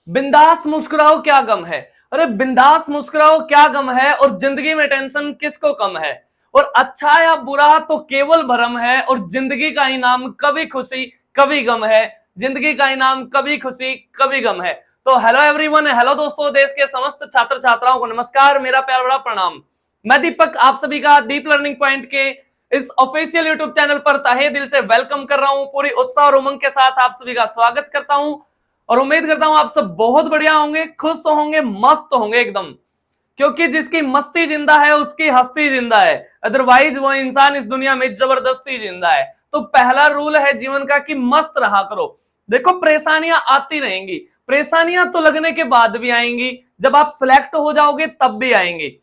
बिंदास मुस्कुराओ क्या गम है। अरे बिंदास मुस्कुराओ क्या गम है, और जिंदगी में टेंशन किसको कम है। और अच्छा या बुरा तो केवल भरम है, और जिंदगी का इनाम कभी खुशी कभी गम है। जिंदगी का इनाम कभी खुशी कभी गम है। तो हेलो एवरीवन, हेलो दोस्तों, देश के समस्त छात्र छात्राओं को नमस्कार, मेरा प्यार बड़ा प्रणाम। मैं दीपक आप सभी का डीप लर्निंग पॉइंट के इस ऑफिशियल यूट्यूब चैनल पर तहे दिल से वेलकम कर रहा हूं। पूरी उत्साह और उमंग के साथ आप सभी का स्वागत करता हूं, और उम्मीद करता हूं आप सब बहुत बढ़िया होंगे, खुश होंगे, मस्त होंगे एकदम। क्योंकि जिसकी मस्ती जिंदा है उसकी हस्ती जिंदा है, अदरवाइज वो इंसान इस दुनिया में जबरदस्ती जिंदा है। तो पहला रूल है जीवन का कि मस्त रहा करो। देखो, परेशानियां आती रहेंगी, परेशानियां तो लगने के बाद भी आएंगी, जब आप सिलेक्ट हो जाओगे तब भी आएंगी,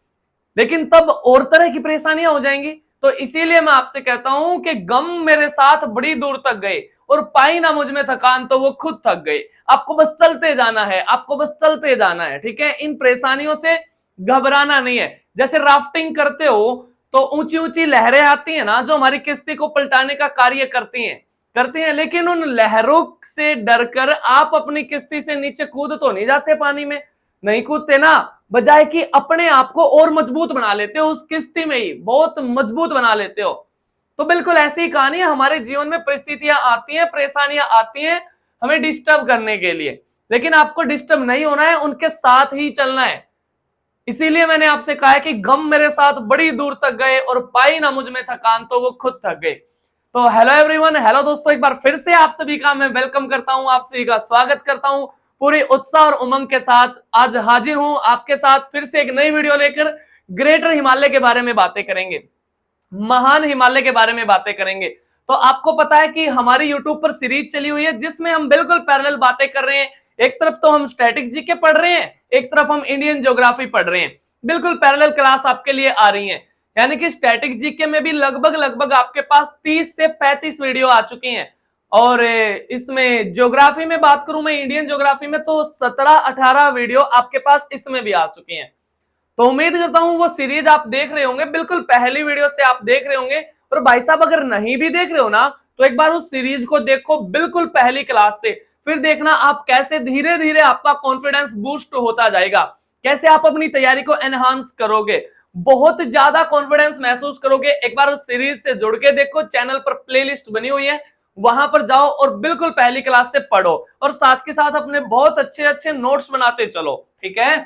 लेकिन तब और तरह की परेशानियां हो जाएंगी। तो इसीलिए मैं आपसे कहता हूं कि गम मेरे साथ बड़ी दूर तक गए, और पाई ना मुझ में थकान तो वो खुद थक गए। आपको बस चलते जाना है, आपको बस चलते जाना है, ठीक है। इन परेशानियों से घबराना नहीं है। जैसे राफ्टिंग करते हो तो ऊंची ऊंची लहरें आती है ना, जो हमारी किश्ती को पलटाने का कार्य करती हैं, लेकिन उन लहरों से डरकर आप अपनी किश्ती से नीचे कूद तो नहीं जाते, पानी में नहीं कूदते ना, बजाय कि अपने आप को और मजबूत बना लेते हो, उस किश्ती में ही बहुत मजबूत बना लेते हो। तो बिल्कुल ऐसी ही कहानी है, हमारे जीवन में परिस्थितियां आती हैं, परेशानियां आती हैं हमें डिस्टर्ब करने के लिए, लेकिन आपको डिस्टर्ब नहीं होना है, उनके साथ ही चलना है। इसीलिए मैंने आपसे कहा है कि गम मेरे साथ बड़ी दूर तक गए, और पाई ना मुझ में थकान तो वो खुद थक गए। तो हेलो एवरीवन, हेलो दोस्तों, एक बार फिर से आप सभी का मैं वेलकम करता हूं, आप सभी का स्वागत करता हूं। पूरी उत्साह और उमंग के साथ आज हाजिर हूं आपके साथ फिर से एक नई वीडियो लेकर। ग्रेटर हिमालय के बारे में बातें करेंगे, महान हिमालय के बारे में बातें करेंगे। तो आपको पता है कि हमारी यूट्यूब पर सीरीज चली हुई है जिसमें हम बिल्कुल पैरेलल बातें कर रहे हैं। एक तरफ तो हम स्टैटिक जीके पढ़ रहे हैं, एक तरफ हम इंडियन ज्योग्राफी पढ़ रहे हैं। बिल्कुल पैरेलल क्लास आपके लिए आ रही है। यानी कि स्टैटिक जीके में भी लगभग लगभग आपके पास 30 से 35 वीडियो आ चुकी हैं, और इसमें ज्योग्राफी में बात करूं मैं, इंडियन ज्योग्राफी में तो 17-18 वीडियो आपके पास इसमें भी आ चुकी हैं। तो उम्मीद करता हूं वो सीरीज आप देख रहे होंगे, बिल्कुल पहली वीडियो से आप देख रहे होंगे। और भाई साहब, अगर नहीं भी देख रहे हो ना, तो एक बार उस सीरीज को देखो बिल्कुल पहली क्लास से, फिर देखना आप कैसे धीरे धीरे आपका कॉन्फिडेंस बूस्ट होता जाएगा, कैसे आप अपनी तैयारी को एनहांस करोगे, बहुत ज्यादा कॉन्फिडेंस महसूस करोगे। एक बार उस सीरीज से जुड़ के देखो, चैनल पर प्लेलिस्ट बनी हुई है, वहां पर जाओ और बिल्कुल पहली क्लास से पढ़ो, और साथ के साथ अपने बहुत अच्छे अच्छे नोट्स बनाते चलो, ठीक है।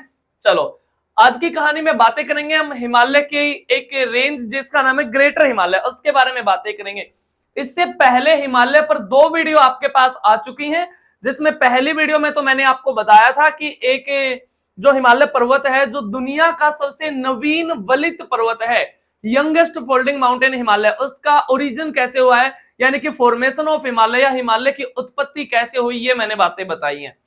चलो, आज की कहानी में बातें करेंगे हम हिमालय की एक रेंज जिसका नाम है ग्रेटर हिमालय, उसके बारे में बातें करेंगे। इससे पहले हिमालय पर 2 वीडियो आपके पास आ चुकी हैं, जिसमें पहली वीडियो में तो मैंने आपको बताया था कि एक जो हिमालय पर्वत है, जो दुनिया का सबसे नवीन वलित पर्वत है, यंगेस्ट फोल्डिंग माउंटेन हिमालय, उसका ओरिजिन कैसे हुआ है, यानी कि फॉर्मेशन ऑफ हिमालय या हिमालय की उत्पत्ति कैसे हुई, ये मैंने बातें बताई हैं।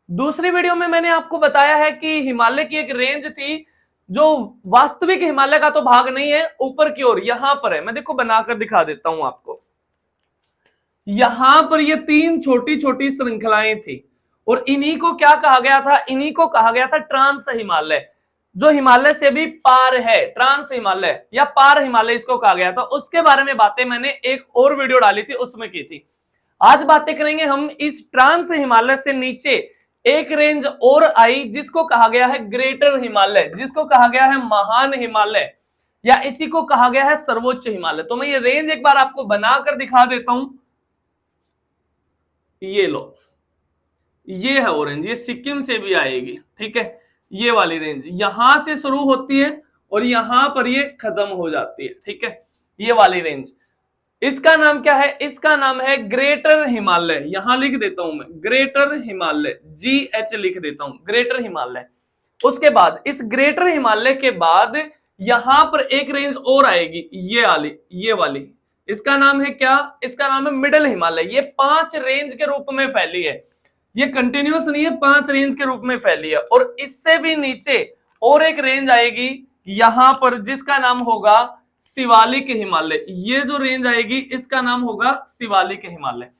दूसरी वीडियो में मैंने आपको बताया है कि हिमालय की एक रेंज थी जो वास्तविक हिमालय का तो भाग नहीं है, ऊपर की ओर यहां पर है। मैं देखो बनाकर दिखा देता हूं आपको। यहां पर ये 3 छोटी छोटी श्रृंखलाएं थी, और इन्हीं को क्या कहा गया था, इन्हीं को कहा गया था ट्रांस हिमालय, जो हिमालय से भी पार है। ट्रांस हिमालय या पार हिमालय इसको कहा गया था। उसके बारे में बातें मैंने एक और वीडियो डाली थी, उसमें की थी। आज बातें करेंगे हम इस ट्रांस हिमालय से नीचे एक रेंज और आई, जिसको कहा गया है ग्रेटर हिमालय, जिसको कहा गया है महान हिमालय, या इसी को कहा गया है सर्वोच्च हिमालय। तो मैं ये रेंज एक बार आपको बनाकर दिखा देता हूं। ये लो, ये है ऑरेंज, ये सिक्किम से भी आएगी, ठीक है। ये वाली रेंज यहां से शुरू होती है और यहां पर ये खत्म हो जाती है, ठीक है। ये वाली रेंज, इसका नाम क्या है, इसका नाम है ग्रेटर हिमालय। यहां लिख देता हूं मैं ग्रेटर हिमालय, GH लिख देता हूं, ग्रेटर हिमालय। उसके बाद इस ग्रेटर हिमालय के बाद यहां पर एक रेंज और आएगी, ये वाली, इसका नाम है क्या, इसका नाम है मिडिल हिमालय। ये 5 रेंज के रूप में फैली है, ये कंटिन्यूस नहीं है, 5 रेंज के रूप में फैली है। और इससे भी नीचे और एक रेंज आएगी यहां पर, जिसका नाम होगा शिवालिक हिमालय। ये जो रेंज आएगी इसका नाम होगा शिवालिक हिमालय।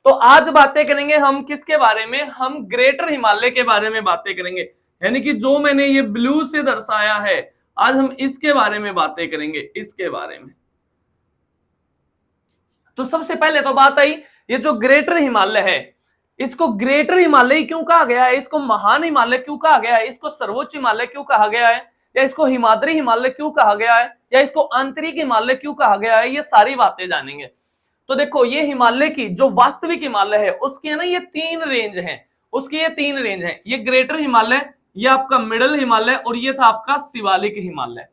तो आज बातें करेंगे हम किसके बारे में, हम ग्रेटर हिमालय के बारे में बातें करेंगे, यानी कि जो मैंने ये ब्लू से दर्शाया है, आज हम इसके बारे में बातें करेंगे, इसके बारे में। तो सबसे पहले तो बात आई, ये जो ग्रेटर हिमालय है, इसको ग्रेटर हिमालय क्यों कहा गया है, इसको महान हिमालय क्यों कहा गया है, इसको सर्वोच्च हिमालय क्यों कहा गया है, या इसको हिमाद्री हिमालय क्यों कहा गया है, या इसको आंतरिक हिमालय क्यों कहा गया है, ये सारी बातें जानेंगे। तो देखो ये हिमालय की जो वास्तविक हिमालय है उसकी है ना ये 3 रेंज है, उसकी ये 3 रेंज है, ये ग्रेटर हिमालय, ये आपका मिडल हिमालय और ये था आपका शिवालिक हिमालय।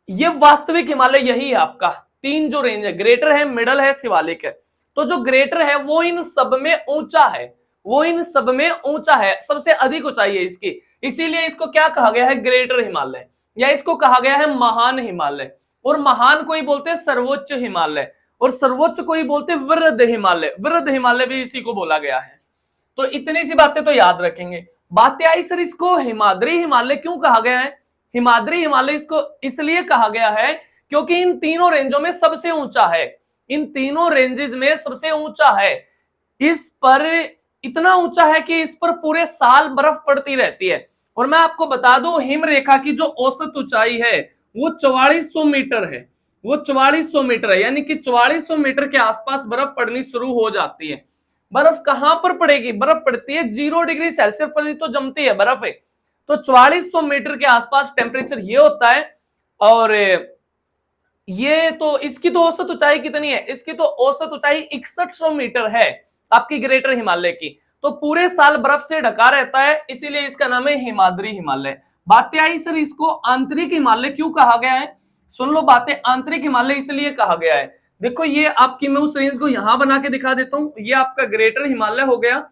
ये वास्तविक हिमालय यही है आपका, 3 जो रेंज है, ग्रेटर है, मिडल है, शिवालिक है। तो जो ग्रेटर है वो इन सब में ऊंचा है, वो इन सब में ऊंचा है, सबसे अधिक ऊंचाई है इसकी, इसीलिए इसको क्या कहा गया है, ग्रेटर हिमालय, या इसको कहा गया है महान हिमालय। और महान कोई बोलते हैं सर्वोच्च हिमालय, और सर्वोच्च कोई बोलते वृद्ध हिमालय, वृद्ध हिमालय भी इसी को बोला गया है। तो इतनी सी बातें तो याद रखेंगे। बातें आई सर इसको हिमाद्री हिमालय क्यों कहा गया है, हिमाद्री हिमालय इसको इसलिए कहा गया है क्योंकि इन तीनों रेंजों में सबसे ऊंचा है, इन तीनों रेंजेस में सबसे ऊंचा है, इस पर इतना ऊंचा है कि इस पर पूरे साल बर्फ पड़ती रहती है। और मैं आपको बता दूं हिम रेखा की जो औसत ऊंचाई है वो 4400 मीटर है, वो 4400 मीटर है, यानी कि 4400 मीटर के आसपास बर्फ पड़नी शुरू हो जाती है। बर्फ कहां पर पड़ेगी, बर्फ पड़ती है 0 डिग्री सेल्सियस पर ही तो जमती है बर्फ है। तो 4400 मीटर के आसपास टेम्परेचर ये होता है। और ये तो इसकी तो औसत ऊंचाई कितनी है, इसकी तो औसत ऊंचाई 6100 मीटर है आपकी ग्रेटर हिमालय की। तो पूरे साल बर्फ से ढका रहता है, इसीलिए इसका नाम है हिमाद्री हिमालय। बातें आई सर इसको आंतरिक हिमालय क्यों कहा गया है, सुन लो बातें, आंतरिक हिमालय इसलिए कहा गया है, देखो ये आपकी मैं उस रेंज को यहां बना के दिखा देता हूं, ये आपका ग्रेटर हिमालय हो गया,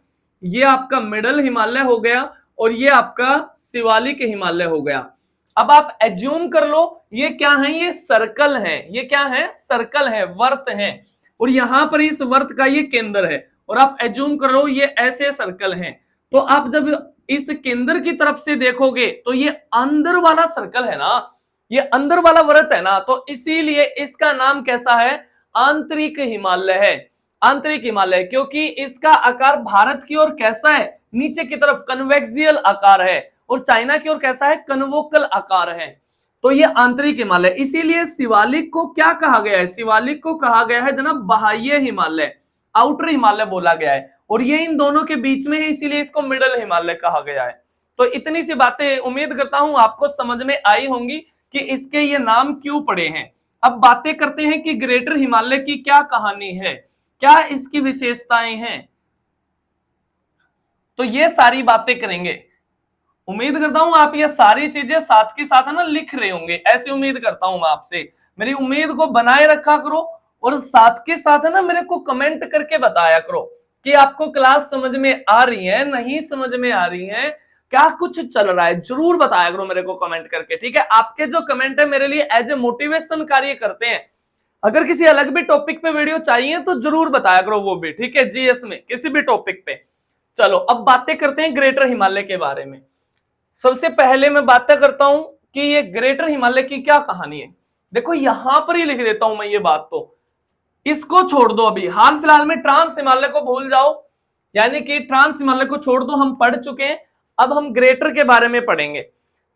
ये आपका मिडल हिमालय हो गया, और ये आपका शिवालिक हिमालय हो गया। अब आप एज्यूम कर लो ये क्या है, ये सर्कल है, ये क्या है, सर्कल है, वर्त है, और यहां पर इस वर्त का ये केंद्र है, और आप एज्यूम कर लो ये ऐसे सर्कल है। तो आप जब इस केंद्र की तरफ से देखोगे तो ये अंदर वाला सर्कल है ना, ये अंदर वाला व्रत है ना, तो इसीलिए इसका नाम कैसा है, आंतरिक हिमालय है, आंतरिक हिमालय, क्योंकि इसका आकार भारत की ओर कैसा है, नीचे की तरफ कन्वेक्सियल आकार है, और चाइना की ओर कैसा है, कन्वोकल आकार है। तो ये आंतरिक हिमालय, इसीलिए शिवालिक को क्या कहा गया है, शिवालिक को कहा गया है जनाब बाह्य हिमालय, आउटर हिमालय बोला गया है, और ये इन दोनों के बीच में है, इसीलिए इसको मिडल हिमालय कहा गया है। तो इतनी सी बातें उम्मीद करता हूं आपको समझ में आई होंगी कि इसके ये नाम क्यों पड़े हैं। अब बातें करते हैं कि ग्रेटर हिमालय की क्या कहानी है, क्या इसकी विशेषताएं हैं, तो ये सारी बातें करेंगे। उम्मीद करता हूं आप ये सारी चीजें साथ के साथ है ना लिख रहे होंगे, ऐसी उम्मीद करता हूं मैं आपसे, मेरी उम्मीद को बनाए रखा करो, और साथ के साथ है ना मेरे को कमेंट करके बताया करो कि आपको क्लास समझ में आ रही है, नहीं समझ में आ रही है, क्या कुछ चल रहा है, जरूर बताया करो मेरे को कमेंट करके, ठीक है। आपके जो कमेंट है मेरे लिए एज ए मोटिवेशन कार्य करते हैं। अगर किसी अलग भी टॉपिक पे वीडियो चाहिए तो जरूर बताया करो वो भी, ठीक है, जीएस में किसी भी टॉपिक पे। चलो अब बातें करते हैं ग्रेटर हिमालय के बारे में। सबसे पहले मैं बातें करता हूं कि ये ग्रेटर हिमालय की क्या कहानी है। देखो यहां पर ही लिख देता हूं मैं ये बात, तो इसको छोड़ दो, अभी हाल फिलहाल में ट्रांस हिमालय को भूल जाओ, यानी कि ट्रांस हिमालय को छोड़ दो, हम पढ़ चुके हैं। अब हम ग्रेटर के बारे में पढ़ेंगे।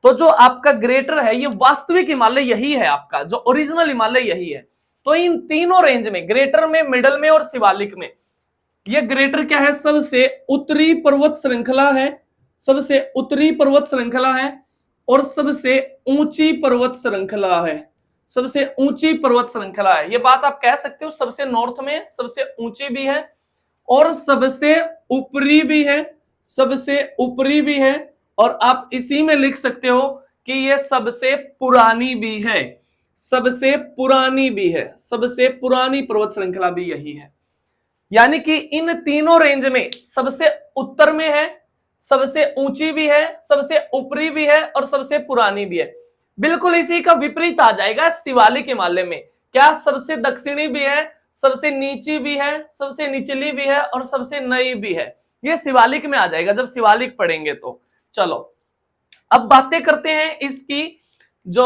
तो जो आपका ग्रेटर है ये वास्तविक हिमालय यही है, आपका जो ओरिजिनल हिमालय यही है। तो इन तीनों रेंज में, ग्रेटर में, मिडल में और शिवालिक में, ये ग्रेटर क्या है, सबसे उत्तरी पर्वत श्रृंखला है, सबसे उत्तरी पर्वत श्रृंखला है, और सबसे ऊंची पर्वत श्रृंखला है, सबसे ऊंची पर्वत श्रृंखला है। ये बात आप कह सकते हो, सबसे नॉर्थ में सबसे ऊंची भी है और सबसे ऊपरी भी है, सबसे ऊपरी भी है, और आप इसी में लिख सकते हो कि ये सबसे पुरानी भी है, सबसे पुरानी भी है, सबसे पुरानी पर्वत श्रृंखला भी यही है। यानी कि इन तीनों रेंज में सबसे उत्तर में है, सबसे ऊंची भी है, सबसे ऊपरी भी है, और सबसे पुरानी भी है। बिल्कुल इसी का विपरीत आ जाएगा शिवालिक हिमालय में, क्या सबसे दक्षिणी भी है, सबसे नीची भी है, सबसे निचली भी है, और सबसे नई भी है। ये शिवालिक में आ जाएगा जब शिवालिक पढ़ेंगे तो। चलो अब बातें करते हैं इसकी जो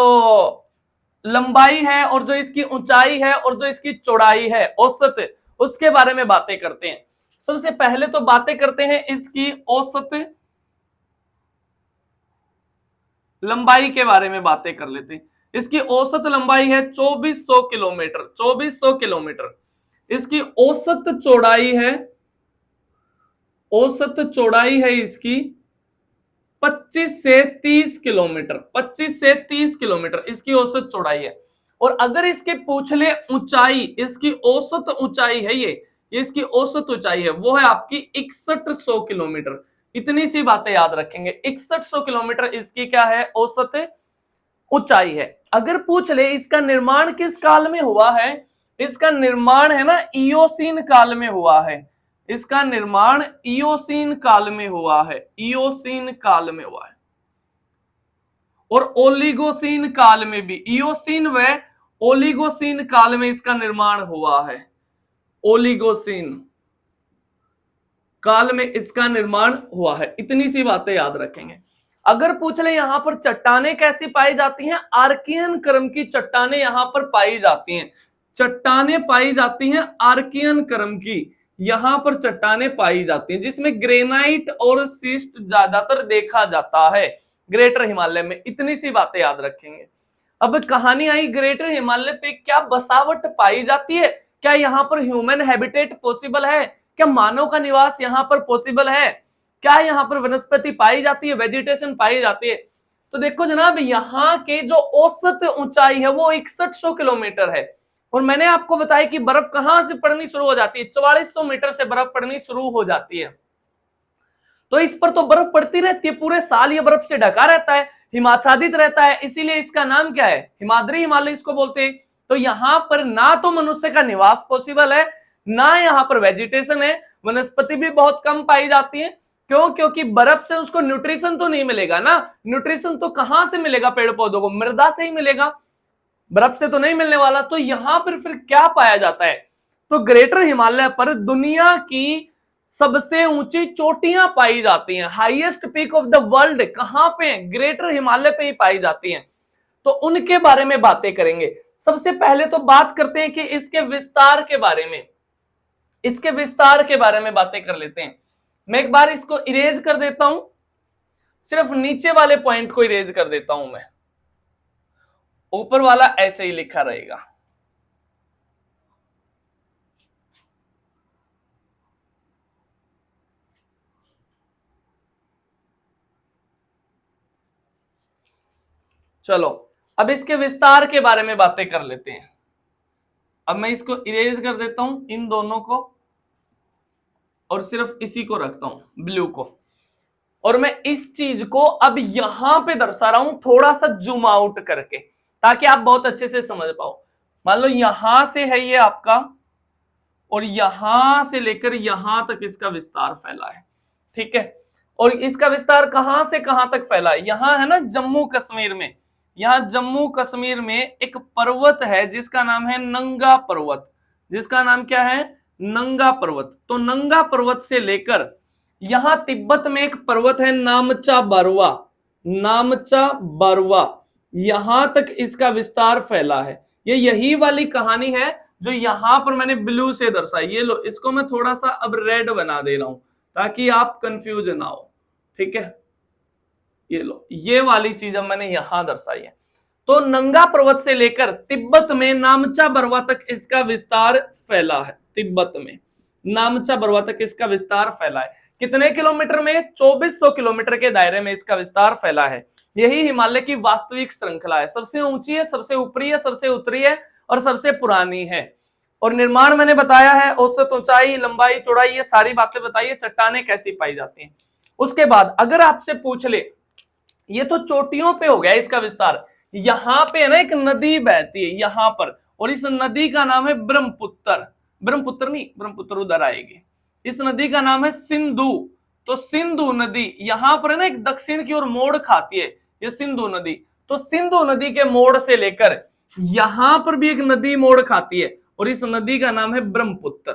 लंबाई है, और जो इसकी ऊंचाई है, और जो इसकी चौड़ाई है औसत, उसके बारे में बातें करते हैं। सबसे पहले तो बातें करते हैं इसकी औसत लंबाई के बारे में बातें कर लेते हैं। इसकी औसत लंबाई है 2400 किलोमीटर, 2400 किलोमीटर। इसकी औसत चौड़ाई है औसत चौड़ाई है इसकी 25 से 30 किलोमीटर, 25 से 30 किलोमीटर इसकी औसत चौड़ाई है। और अगर इसके पूछ ले ऊंचाई, इसकी औसत ऊंचाई है ये इसकी औसत ऊंचाई है, वो है आपकी 6100 किलोमीटर। इतनी सी बातें याद रखेंगे, 6100 किलोमीटर इसकी क्या है, औसत ऊंचाई है। अगर पूछ ले इसका निर्माण किस काल में हुआ है, इसका निर्माण है ना इयोसीन काल में हुआ है, इसका निर्माण इयोसीन काल में हुआ है, इयोसीन काल में हुआ है। और ओलिगोसीन काल में भी, इयोसीन व ओलिगोसीन काल में इसका निर्माण हुआ है, ओलिगोसीन काल में इसका निर्माण हुआ है। इतनी सी बातें याद रखेंगे। अगर पूछ ले यहां पर चट्टानें कैसी पाई जाती हैं, आर्कियन क्रम की चट्टानें यहां पर पाई जाती हैं, चट्टानें पाई जाती हैं आर्कियन क्रम की, यहां पर चट्टानें पाई जाती हैं जिसमें ग्रेनाइट और सिस्ट ज्यादातर देखा जाता है ग्रेटर हिमालय में। इतनी सी बातें याद रखेंगे। अब कहानी आई ग्रेटर हिमालय पे क्या बसावट पाई जाती है, क्या यहां पर ह्यूमन हैबिटेट पॉसिबल है, क्या मानव का निवास यहां पर पॉसिबल है, क्या यहां पर वनस्पति पाई जाती है, वेजिटेशन पाई जाती है। तो देखो जनाब, यहां के जो औसत ऊंचाई है वो 6100 किलोमीटर है। और मैंने आपको बताया कि बर्फ कहां से पड़नी शुरू हो जाती है, 4400 मीटर से बर्फ पड़नी शुरू हो जाती है। तो इस पर तो बर्फ पड़ती रहती है, पूरे साल ये बर्फ से ढका रहता है, हिमाच्छादित रहता है, इसीलिए इसका नाम क्या है, हिमाद्री हिमालय इसको बोलते हैं। तो यहां पर ना तो मनुष्य का निवास पॉसिबल है, ना यहां पर वेजिटेशन है, वनस्पति भी बहुत कम पाई जाती है। क्यों? क्योंकि बर्फ से उसको न्यूट्रिशन तो नहीं मिलेगा ना, न्यूट्रिशन तो कहां से मिलेगा पेड़ पौधों को, मृदा से ही मिलेगा, बर्फ से तो नहीं मिलने वाला। तो यहां पर फिर क्या पाया जाता है, तो ग्रेटर हिमालय पर दुनिया की सबसे ऊंची चोटियां पाई जाती हैं, highest peak of the world कहां पे, ग्रेटर हिमालय पे ही पाई जाती हैं। तो उनके बारे में बातें करेंगे। सबसे पहले तो बात करते हैं कि इसके विस्तार के बारे में, इसके विस्तार के बारे में बातें कर लेते हैं। मैं एक बार इसको इरेज कर देता हूं, सिर्फ नीचे वाले पॉइंट को इरेज कर देता हूं मैं, ऊपर वाला ऐसे ही लिखा रहेगा। चलो अब इसके विस्तार के बारे में बातें कर लेते हैं। अब मैं इसको इरेज कर देता हूं, इन दोनों को, और सिर्फ इसी को रखता हूं ब्लू को, और मैं इस चीज को अब यहां पे दर्शा रहा हूं थोड़ा सा जूम आउट करके, ताकि आप बहुत अच्छे से समझ पाओ। मान लो यहां से है ये आपका, और यहां से लेकर यहां तक इसका विस्तार फैला है, ठीक है। और इसका विस्तार कहां से कहां तक फैला है, यहां है ना जम्मू कश्मीर में, यहां जम्मू कश्मीर में एक पर्वत है जिसका नाम है नंगा पर्वत, जिसका नाम क्या है, नंगा पर्वत। तो नंगा पर्वत से लेकर यहां तिब्बत में एक पर्वत है नामचा बारवा, नामचा बारवा, यहां तक इसका विस्तार फैला है। ये यही वाली कहानी है जो यहां पर मैंने ब्लू से दर्शाई। ये लो, इसको मैं थोड़ा सा अब रेड बना दे रहा हूं ताकि आप कंफ्यूज ना हो, ठीक है। ये लो, ये वाली चीज अब मैंने यहां दर्शाई है। तो नंगा पर्वत से लेकर तिब्बत में नामचा बरवा तक इसका विस्तार फैला है, तिब्बत में नामचा बरवा तक इसका विस्तार फैला है। कितने किलोमीटर में, 2400 किलोमीटर के दायरे में इसका विस्तार फैला है। यही हिमालय की वास्तविक श्रृंखला है, सबसे ऊंची है, सबसे ऊपरी है, सबसे उत्तरी है और सबसे पुरानी है। और निर्माण मैंने बताया है, औसत ऊंचाई, लंबाई, चौड़ाई, ये सारी बातें बताइए, चट्टानें कैसी पाई जाती हैं। उसके बाद अगर आपसे पूछ ले, ये तो चोटियों पे हो गया इसका विस्तार, यहां पे ना एक नदी बहती है यहां पर, और इस नदी का नाम है ब्रह्मपुत्र, ब्रह्मपुत्र नहीं, ब्रह्मपुत्र उधर आएगी। इस नदी का नाम है सिंधु। तो सिंधु नदी यहां पर है ना एक दक्षिण की ओर मोड़ खाती है, ये सिंधु नदी। तो सिंधु नदी के मोड़ से लेकर यहां पर भी एक नदी मोड़ खाती है, और इस नदी का नाम है ब्रह्मपुत्र।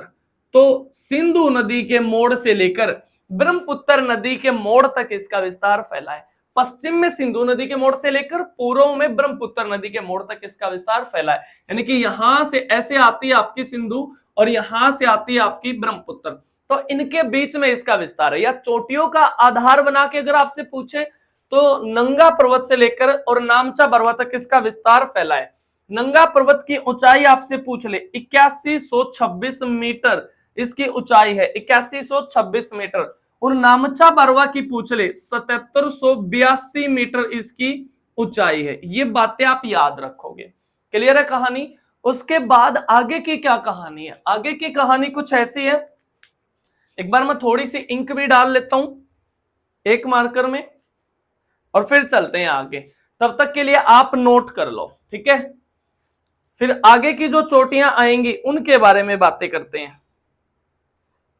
तो सिंधु नदी के मोड़ से लेकर ब्रह्मपुत्र नदी के मोड़ तक इसका विस्तार फैला है। पश्चिम में सिंधु नदी के मोड़ से लेकर पूर्व में ब्रह्मपुत्र नदी के मोड़ तक इसका विस्तार फैला है। यानी कि यहां से ऐसे आती है आपकी सिंधु और यहां से आती है आपकी ब्रह्मपुत्र, तो इनके बीच में इसका विस्तार है। या चोटियों का आधार बना के अगर आपसे पूछे तो नंगा पर्वत से लेकर और नामचा बरवा तक इसका विस्तार फैला है। नंगा पर्वत की ऊंचाई आपसे पूछ ले 8126 मीटर इसकी ऊंचाई है, 8126 मीटर। और नामचा बरवा की पूछ ले 7782 मीटर इसकी ऊंचाई है। ये बातें आप याद रखोगे। क्लियर है कहानी। उसके बाद आगे की क्या कहानी है, आगे की कहानी कुछ ऐसी है। एक बार मैं थोड़ी सी इंक भी डाल लेता हूं एक मार्कर में और फिर चलते हैं आगे। तब तक के लिए आप नोट कर लो, ठीक है। फिर आगे की जो चोटियां आएंगी उनके बारे में बातें करते हैं।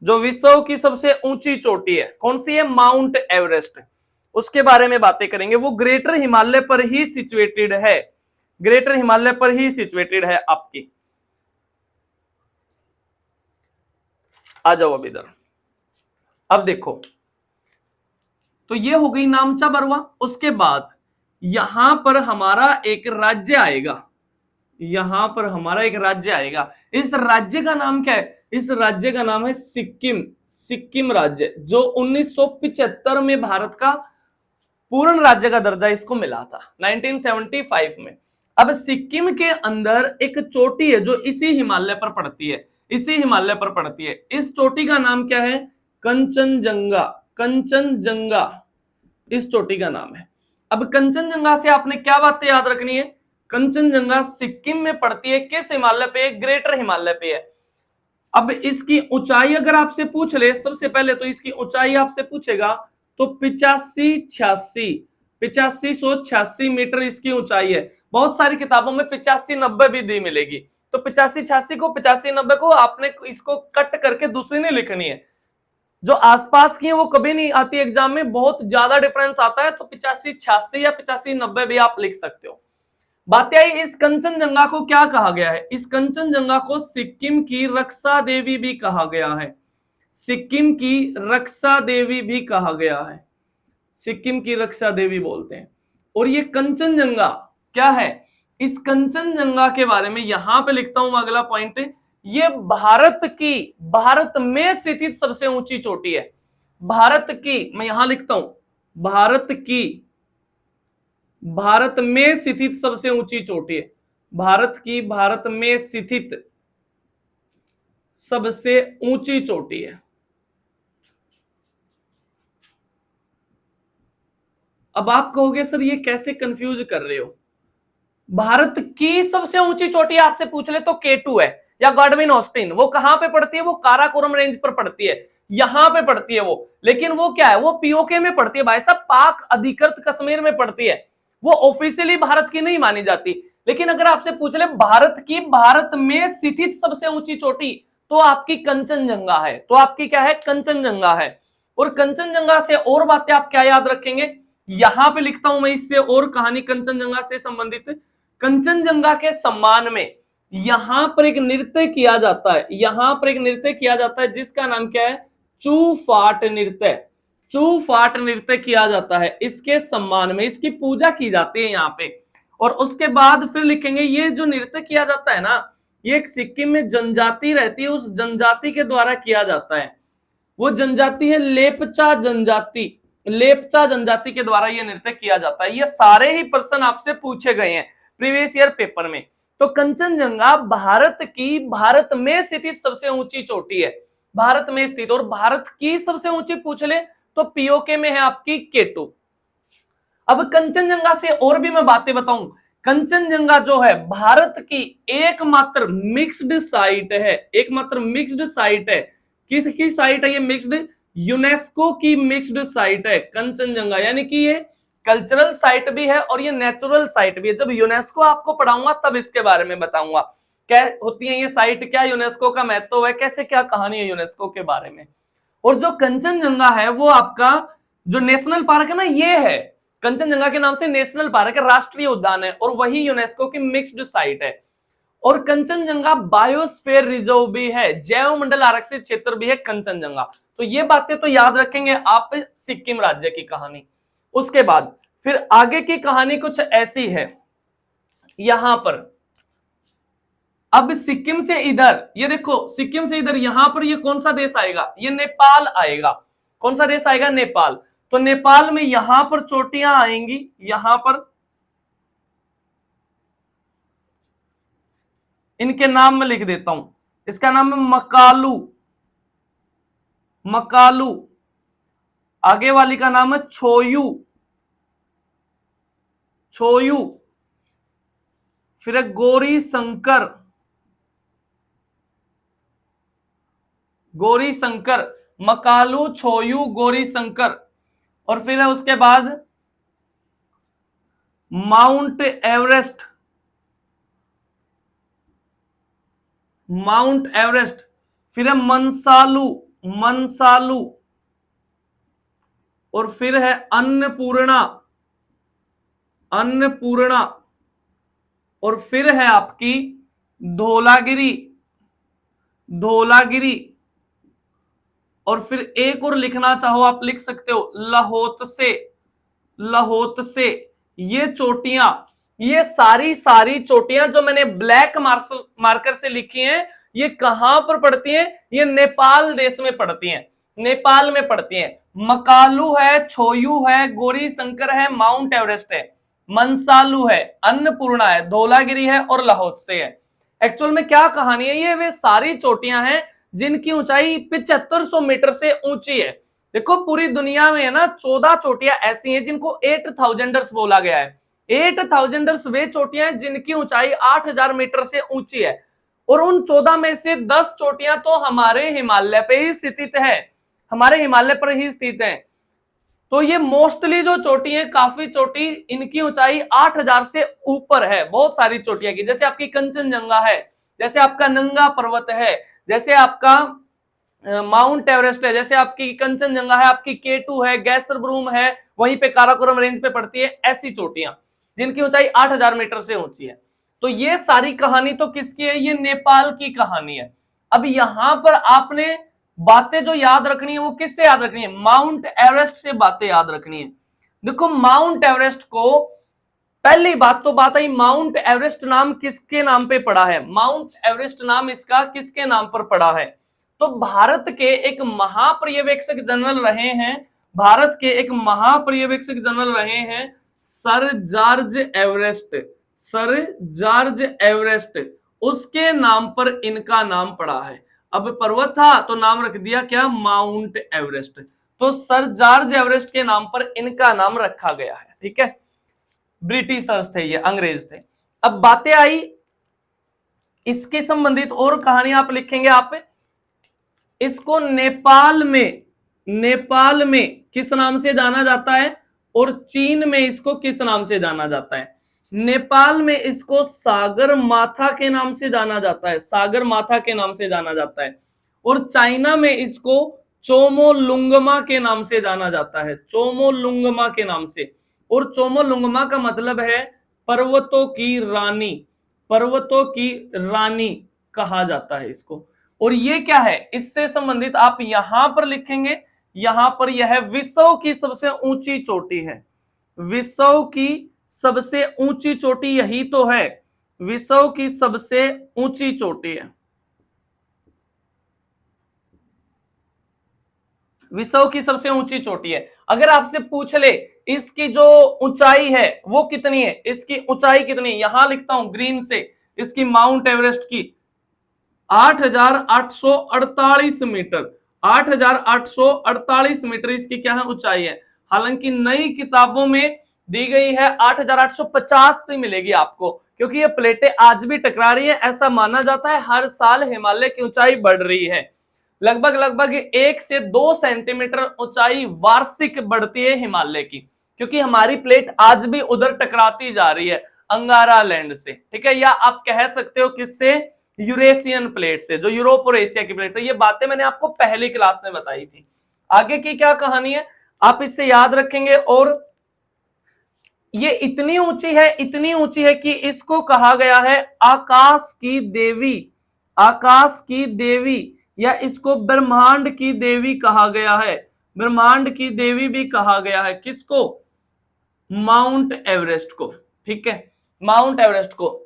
जो विश्व की सबसे ऊंची चोटी है कौन सी है, माउंट एवरेस्ट, उसके बारे में बातें करेंगे। वो ग्रेटर हिमालय पर ही सिचुएटेड है, ग्रेटर हिमालय पर ही सिचुएटेड है आपकी। आ जाओ अब इधर। अब देखो, तो ये हो गई नामचा बरवा। उसके बाद यहां पर हमारा एक राज्य आएगा, यहां पर हमारा एक राज्य आएगा। इस राज्य का नाम क्या है, इस राज्य का नाम है सिक्किम। सिक्किम राज्य, जो 1975 में भारत का पूर्ण राज्य का दर्जा इसको मिला था, 1975 में। अब सिक्किम के अंदर एक चोटी है जो इसी हिमालय पर पड़ती है, इसी हिमालय पर पड़ती है। इस चोटी का नाम क्या है, कंचनजंगा। कंचनजंगा इस चोटी का नाम है। अब कंचनजंगा से आपने क्या बातें याद रखनी है, कंचनजंगा सिक्किम में पड़ती है, किस हिमालय पे, ग्रेटर हिमालय पे है। अब इसकी ऊंचाई अगर आपसे पूछ ले, सबसे पहले तो इसकी ऊंचाई आपसे पूछेगा तो 8586 मीटर इसकी ऊंचाई है। बहुत सारी किताबों में 85-90 भी दी मिलेगी, तो 85-86 को 85-90 को आपने इसको कट करके दूसरी नहीं लिखनी है। जो आसपास की है वो कभी नहीं आती एग्जाम में, बहुत ज्यादा डिफरेंस आता है, तो 85-86 या 85-90 भी आप लिख सकते हो। बात आई इस कंचनजंगा को क्या कहा गया है, इस कंचनजंगा को सिक्किम की रक्षा देवी भी कहा गया है, सिक्किम की रक्षा देवी भी कहा गया है, सिक्किम की रक्षा देवी बोलते हैं। और ये कंचनजंगा क्या है, इस कंचनजंगा के बारे में यहां पे लिखता हूं अगला पॉइंट, ये भारत में स्थित सबसे ऊंची चोटी है। भारत की, मैं यहां लिखता हूं, भारत में स्थित सबसे ऊंची चोटी है। भारत में स्थित सबसे ऊंची चोटी है। अब आप कहोगे सर ये कैसे कंफ्यूज कर रहे हो, भारत की सबसे ऊंची चोटी आपसे पूछ ले तो K2 है, या गॉडविन ऑस्टिन। वो कहां पे पड़ती है, वो काराकोरम रेंज पर पड़ती है, यहां पे पड़ती है वो। लेकिन वो क्या है, वो पीओके में पड़ती है भाई साहब, पाक अधिकृत कश्मीर में पड़ती है। वो ऑफिशियली भारत की नहीं मानी जाती। लेकिन अगर आपसे पूछ ले भारत में स्थित सबसे ऊंची चोटी, तो आपकी कंचनजंगा है, तो आपकी क्या है, कंचनजंगा है। और कंचनजंगा से और बातें आप क्या याद रखेंगे, यहां पे लिखता हूं मैं इससे और कहानी कंचनजंगा से संबंधित। कंचनजंगा के सम्मान में यहां पर एक नृत्य किया जाता है, यहां पर एक नृत्य किया जाता है जिसका नाम क्या है, चूफाट नृत्य। चूफाट नृत्य किया जाता है इसके सम्मान में, इसकी पूजा की जाती है यहां पे। और उसके बाद फिर लिखेंगे ये जो नृत्य किया जाता है ना, ये एक सिक्किम में जनजाति रहती है, उस जनजाति के द्वारा किया जाता है। वो जनजाति है लेपचा जनजाति, लेपचा जनजाति के द्वारा यह नृत्य किया जाता है। ये सारे ही प्रश्न आपसे पूछे गए हैं प्रीवियस ईयर पेपर में। तो कंचनजंगा भारत में स्थित सबसे ऊंची चोटी है, भारत में स्थित। और भारत की सबसे ऊंची पूछ ले तो पीओके में है आपकी K2। अब कंचनजंगा से और भी मैं बातें बताऊं, कंचनजंगा जो है भारत की एकमात्र मिक्स्ड साइट है, एकमात्र मिक्स्ड साइट है। किसकी साइट है ये मिक्स्ड, यूनेस्को की मिक्स्ड साइट है कंचनजंगा। यानी कि ये कल्चरल साइट भी है और ये नेचुरल साइट भी है। जब यूनेस्को आपको पढ़ाऊंगा तब इसके बारे में बताऊंगा क्या होती है ये साइट, क्या यूनेस्को का महत्व है, कैसे क्या कहानी है यूनेस्को के बारे में। और जो कंचनजंगा है वो आपका जो नेशनल पार्क है ना, ये है कंचनजंगा के नाम से नेशनल पार्क है, राष्ट्रीय उद्यान है, और वही यूनेस्को की मिक्स्ड साइट है। और कंचनजंगा बायोस्फीयर रिजर्व भी है, जैव मंडल आरक्षित क्षेत्र भी है कंचनजंगा। तो ये बातें तो याद रखेंगे आप सिक्किम राज्य की कहानी। उसके बाद फिर आगे की कहानी कुछ ऐसी है, यहां पर अब सिक्किम से इधर, ये देखो सिक्किम से इधर यहां पर ये कौन सा देश आएगा, ये नेपाल आएगा। कौन सा देश आएगा, नेपाल। तो नेपाल में यहां पर चोटियां आएंगी, यहां पर इनके नाम में लिख देता हूं, इसका नाम है मकालू, मकालू। आगे वाली का नाम है छोयू, छोयू। फिर है गौरी शंकर, गौरी शंकर, मकालू, छोयू, गौरी शंकर। और फिर है उसके बाद माउंट एवरेस्ट, माउंट एवरेस्ट। फिर है मनसालू, मनसालू। और फिर है अन्नपूर्णा, अन्नपूर्णा। और फिर है आपकी धौलागिरी, धौलागिरी। और फिर एक और लिखना चाहो आप लिख सकते हो, लहोतसे, लहोतसे। ये चोटियां, ये सारी चोटियां जो मैंने ब्लैक मार्कर से लिखी हैं, ये कहां पर पड़ती हैं? ये नेपाल देश में पड़ती हैं, नेपाल में पड़ती हैं। मकालू है, छोयू है, गौरी शंकर है, माउंट एवरेस्ट है, मनसालू है, अन्नपूर्णा है, धौलागिरी है और लाहौल है। एक्चुअल में क्या कहानी है, ये वे सारी चोटियां हैं जिनकी ऊंचाई 7500 मीटर से ऊंची है। देखो पूरी दुनिया में है ना 14 चोटियां ऐसी हैं जिनको 8000ers बोला गया है। 8000ers वे चोटियां हैं जिनकी ऊंचाई 8000 मीटर से ऊंची है। और उन 14 में से 10 चोटियां तो हमारे हिमालय पे ही स्थित है, हमारे हिमालय पर ही स्थित है। तो ये मोस्टली जो चोटी है, काफी चोटी, इनकी ऊंचाई 8000 से ऊपर है। बहुत सारी चोटियां की, जैसे आपकी कंचनजंगा है, जैसे आपका नंगा पर्वत है, जैसे आपका माउंट एवरेस्ट है, जैसे आपकी कंचनजंगा है, आपकी K2 है, गैसरब्रूम है, वहीं पे काराकोरम रेंज पे पड़ती है। ऐसी चोटियां जिनकी ऊंचाई 8000 मीटर से ऊंची है। तो ये सारी कहानी तो किसकी है? ये नेपाल की कहानी है। अब यहां पर आपने बातें जो याद रखनी है वो किससे याद रखनी है? माउंट एवरेस्ट से बातें याद रखनी है। देखो माउंट एवरेस्ट को, पहली बात तो बात आई, माउंट एवरेस्ट नाम किसके नाम पे पड़ा है? माउंट एवरेस्ट नाम इसका किसके नाम पर पड़ा है? तो भारत के एक महापर्यवेक्षक जनरल रहे हैं, भारत के एक महापर्यवेक्षक जनरल रहे हैं sir George Everest, sir George Everest. उसके नाम पर इनका नाम पड़ा है। अब पर्वत था तो नाम रख दिया क्या? Mount Everest. तो सर जॉर्ज एवरेस्ट के नाम पर इनका नाम रखा गया है। ठीक है, ब्रिटिशर्स थे ये, अंग्रेज थे। अब बातें आई इसके संबंधित और कहानी आप लिखेंगे। आप इसको नेपाल में, नेपाल में किस नाम से जाना जाता है और चीन में इसको किस नाम से जाना जाता है? नेपाल में इसको सागर माथा के नाम से जाना जाता है, सागर माथा के नाम से जाना जाता है। और चाइना में इसको चोमोलुंगमा के नाम से जाना जाता है, चोमोलुंगमा के नाम से। और चोमोलुंगमा का मतलब है पर्वतों की रानी, पर्वतों की रानी कहा जाता है इसको। और ये क्या है, इससे संबंधित आप यहां पर लिखेंगे, यहां पर यह विश्व की सबसे ऊंची चोटी है, विश्व की सबसे ऊंची चोटी यही तो है, विश्व की सबसे ऊंची चोटी है, विश्व की सबसे ऊंची चोटी है। अगर आपसे पूछ ले इसकी जो ऊंचाई है वो कितनी है, इसकी ऊंचाई कितनी है, यहां लिखता हूं ग्रीन से, इसकी माउंट एवरेस्ट की 8848 मीटर, 8848 मीटर इसकी क्या है? ऊंचाई है। हालांकि नई किताबों में दी गई है 8850 भी मिलेगी आपको, क्योंकि ये प्लेटें आज भी टकरा रही है। ऐसा माना जाता है हर साल हिमालय की ऊंचाई बढ़ रही है, लगभग 1 से 2 सेंटीमीटर ऊंचाई वार्षिक बढ़ती है हिमालय की, क्योंकि हमारी प्लेट आज भी उधर टकराती जा रही है अंगारा लैंड से। ठीक है, या आप कह सकते हो किससे? यूरेशियन प्लेट से, जो यूरोप और एशिया की प्लेट है। ये बातें मैंने आपको पहली क्लास में बताई थी। आगे की क्या कहानी है आप इससे याद रखेंगे। और ये इतनी ऊंची है, इतनी ऊंची है कि इसको कहा गया है आकाश की देवी, आकाश की देवी, या इसको ब्रह्मांड की देवी कहा गया है, ब्रह्मांड की देवी भी कहा गया है। किसको? माउंट एवरेस्ट को। ठीक है, माउंट एवरेस्ट को।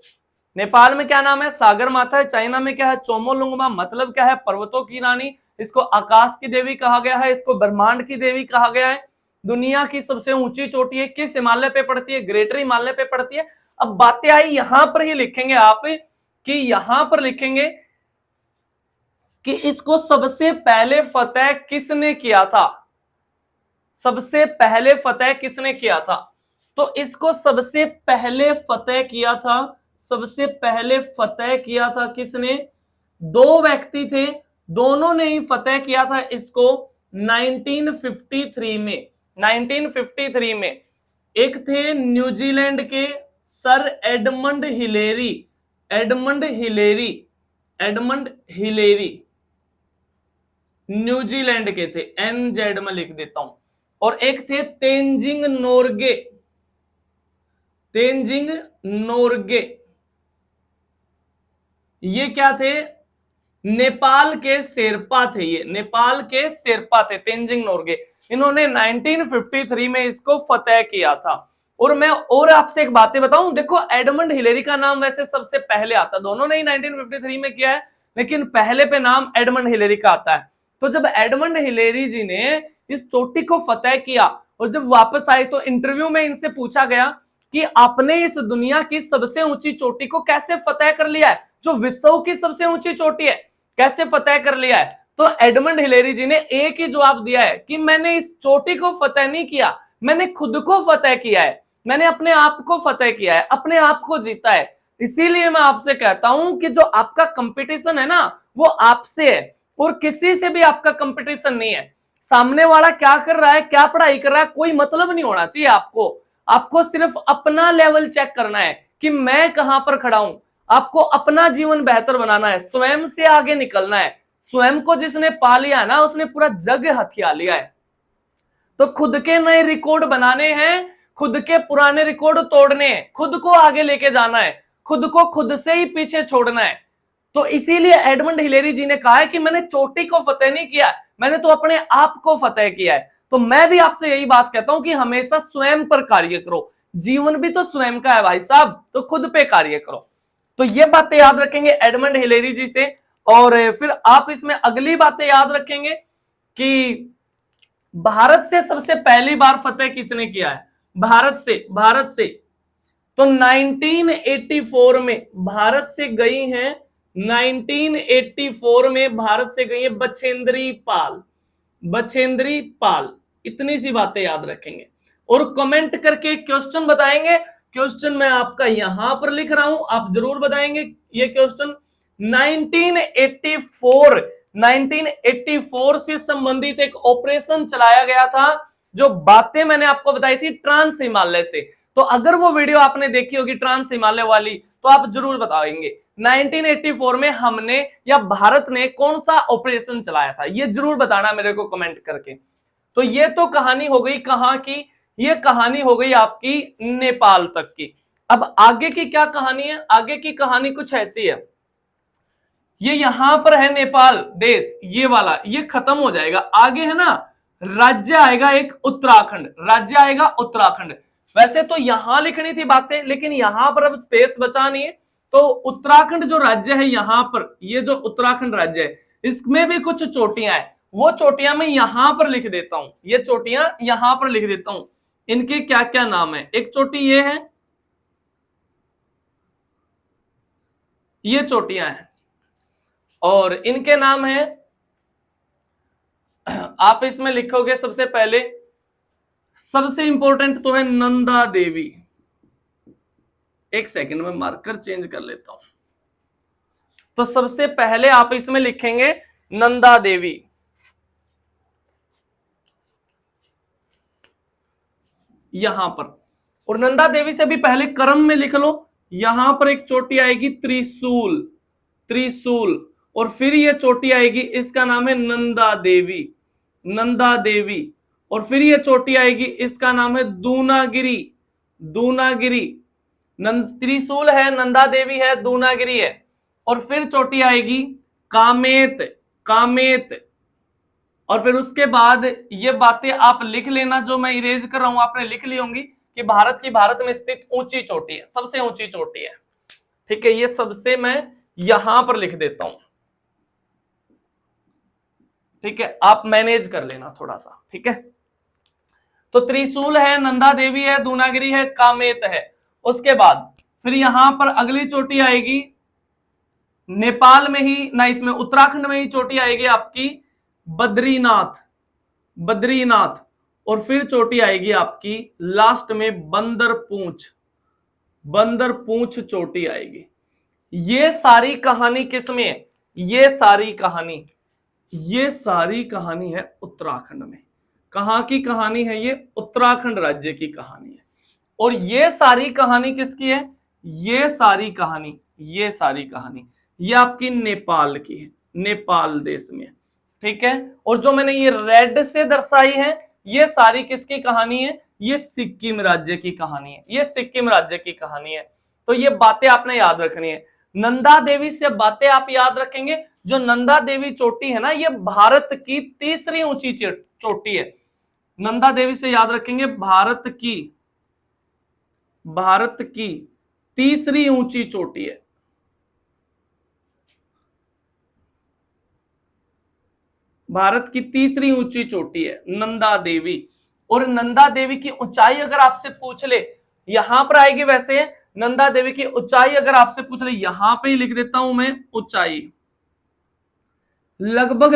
नेपाल में क्या नाम है? सागर माथा है। चाइना में क्या है? चोमोलुंगमा। मतलब क्या है? पर्वतों की रानी। इसको आकाश की देवी कहा गया है, इसको ब्रह्मांड की देवी कहा गया है। दुनिया की सबसे ऊंची चोटी है, किस हिमालय पे पड़ती है? ग्रेटर हिमालय पे पड़ती है। अब बातें आई यहां पर ही लिखेंगे आप, कि यहां पर लिखेंगे कि इसको सबसे पहले फतेह किसने किया था? सबसे पहले फतेह किसने किया था? तो इसको सबसे पहले फतेह किया था, सबसे पहले फतेह किया था किसने? दो व्यक्ति थे, दोनों ने ही फतेह किया था इसको 1953 में। 1953 में एक थे न्यूजीलैंड के sir Edmund Hillary, Edmund Hillary, Edmund Hillary New Zealand के थे, NZ में लिख देता हूं। और एक थे तेंजिंग नोर्गे, तेंजिंग नोर्गे, ये क्या थे? नेपाल के शेरपा थे, ये नेपाल के शेरपा थे तेंजिंग नोर्गे। इन्होंने 1953 में इसको फतेह किया था। और मैं और आपसे एक बातें बताऊं, देखो एडमंड हिलेरी का नाम वैसे सबसे पहले आता, दोनों ने ही 1953 में किया है, लेकिन पहले पे नाम एडमंड हिलेरी का आता है। तो जब एडमंड हिलेरी जी ने इस चोटी को फतेह किया और जब वापस आए तो इंटरव्यू में इनसे पूछा गया कि आपने इस दुनिया की सबसे ऊंची चोटी को कैसे फतेह कर लिया है, जो विश्व की सबसे ऊंची चोटी है, कैसे फतेह कर लिया है? तो एडमंड हिलेरी जी ने एक ही जवाब दिया है कि मैंने इस चोटी को फतेह नहीं किया, मैंने खुद को फतेह किया है, मैंने अपने आप को फतेह किया है, अपने आप को जीता है। इसीलिए मैं आपसे कहता हूं कि जो आपका कंपटीशन है ना, वो आपसे है और किसी से भी आपका कंपटीशन नहीं है। सामने वाला क्या कर रहा है, क्या पढ़ाई कर रहा है, कोई मतलब नहीं होना चाहिए आपको। आपको सिर्फ अपना लेवल चेक करना है कि मैं कहां पर खड़ा हूं। आपको अपना जीवन बेहतर बनाना है, स्वयं से आगे निकलना है। स्वयं को जिसने पा लिया ना, उसने पूरा जग हथिया लिया है। तो खुद के नए रिकॉर्ड बनाने हैं, खुद के पुराने रिकॉर्ड तोड़ने हैं, खुद को आगे लेके जाना है, खुद को खुद से ही पीछे छोड़ना है। तो इसीलिए एडमंड हिलेरी जी ने कहा है कि मैंने चोटी को फतेह नहीं किया, मैंने तो अपने आप को फतेह किया है। तो मैं भी आपसे यही बात कहता हूं कि हमेशा स्वयं पर कार्य करो, जीवन भी तो स्वयं का है भाई साहब, तो खुद पे कार्य करो। तो ये बातें याद रखेंगे एडमंड हिलेरी जी से। और फिर आप इसमें अगली बातें याद रखेंगे कि भारत से सबसे पहली बार फतेह किसने किया है? भारत से तो 1984 में भारत से गई हैं, 1984 में भारत से गई है बछेंद्री पाल, बछेंद्री पाल। इतनी सी बातें याद रखेंगे और कमेंट करके क्वेश्चन बताएंगे। क्वेश्चन मैं आपका यहां पर लिख रहा हूं, आप जरूर बताएंगे ये क्वेश्चन। 1984 से संबंधित एक ऑपरेशन चलाया गया था, जो बातें मैंने आपको बताई थी ट्रांस हिमालय से। तो अगर वो वीडियो आपने देखी होगी ट्रांस हिमालय वाली, तो आप जरूर बताएंगे 1984 में हमने या भारत ने कौन सा ऑपरेशन चलाया था, ये जरूर बताना मेरे को कमेंट करके। तो ये तो कहानी हो गई कहां की? ये कहानी हो गई आपकी नेपाल तक की। अब आगे की क्या कहानी है? आगे की कहानी कुछ ऐसी है, ये यहां पर है नेपाल देश, ये वाला ये खत्म हो जाएगा। आगे है ना राज्य आएगा एक उत्तराखंड, राज्य आएगा उत्तराखंड। वैसे तो यहां लिखनी थी बातें, लेकिन यहां पर अब स्पेस बचा नहीं है, तो उत्तराखंड जो राज्य है यहां पर, ये जो उत्तराखंड राज्य है, इसमें भी कुछ चोटियां हैं। वो चोटियां मैं यहां पर लिख देता हूं, ये चोटियां यहां पर लिख देता हूं। इनके क्या क्या नाम है? एक चोटी ये है, ये चोटियां हैं और इनके नाम है, आप इसमें लिखोगे सबसे पहले, सबसे इंपॉर्टेंट तो है नंदा देवी। एक सेकंड में मार्कर चेंज कर लेता हूं। तो सबसे पहले आप इसमें लिखेंगे नंदा देवी, यहां पर। और नंदा देवी से भी पहले क्रम में लिख लो, यहां पर एक चोटी आएगी त्रिशूल, त्रिशूल। और फिर ये चोटी आएगी, इसका नाम है नंदा देवी, नंदा देवी। और फिर ये चोटी आएगी, इसका नाम है दूनागिरी, दूनागिरी। त्रिशूल है, नंदा देवी है, दूनागिरी है। और फिर चोटी आएगी कामेत, कामेत। और फिर उसके बाद ये बातें आप लिख लेना, जो मैं इरेज कर रहा हूं आपने लिख ली होंगी कि भारत में स्थित ऊंची चोटी है, सबसे ऊंची चोटी है। ठीक है, ये सबसे मैं यहां पर लिख देता हूं। ठीक है, आप मैनेज कर लेना थोड़ा सा। ठीक है, तो त्रिशूल है, नंदा देवी है, दूनागिरी है, कामेत है। उसके बाद फिर यहां पर अगली चोटी आएगी नेपाल में ही ना, इसमें उत्तराखंड में ही चोटी आएगी आपकी बद्रीनाथ, बद्रीनाथ। और फिर चोटी आएगी आपकी लास्ट में बंदरपूंछ, बंदरपूंछ चोटी आएगी। ये सारी कहानी किसमें है? ये सारी कहानी है उत्तराखंड में। कहां की कहानी है? ये उत्तराखंड राज्य की कहानी है। और ये सारी कहानी किसकी है? ये सारी कहानी ये आपकी नेपाल की है, नेपाल देश में, ठीक है। और जो मैंने ये रेड से दर्शाई है, ये सारी किसकी कहानी है? ये सिक्किम राज्य की कहानी है, ये सिक्किम राज्य की कहानी है। तो ये बातें आपने याद रखनी है। नंदा देवी से बातें आप याद रखेंगे। जो नंदा देवी चोटी है ना, ये भारत की तीसरी ऊंची चोटी है। नंदा देवी से याद रखेंगे, भारत की तीसरी ऊंची चोटी है। भारत की तीसरी ऊंची चोटी है नंदा देवी। और नंदा देवी की ऊंचाई अगर आपसे पूछ ले, यहां पर आएगी। वैसे नंदा देवी की ऊंचाई अगर आपसे पूछ ले, यहां पे ही लिख देता हूं मैं ऊंचाई, लगभग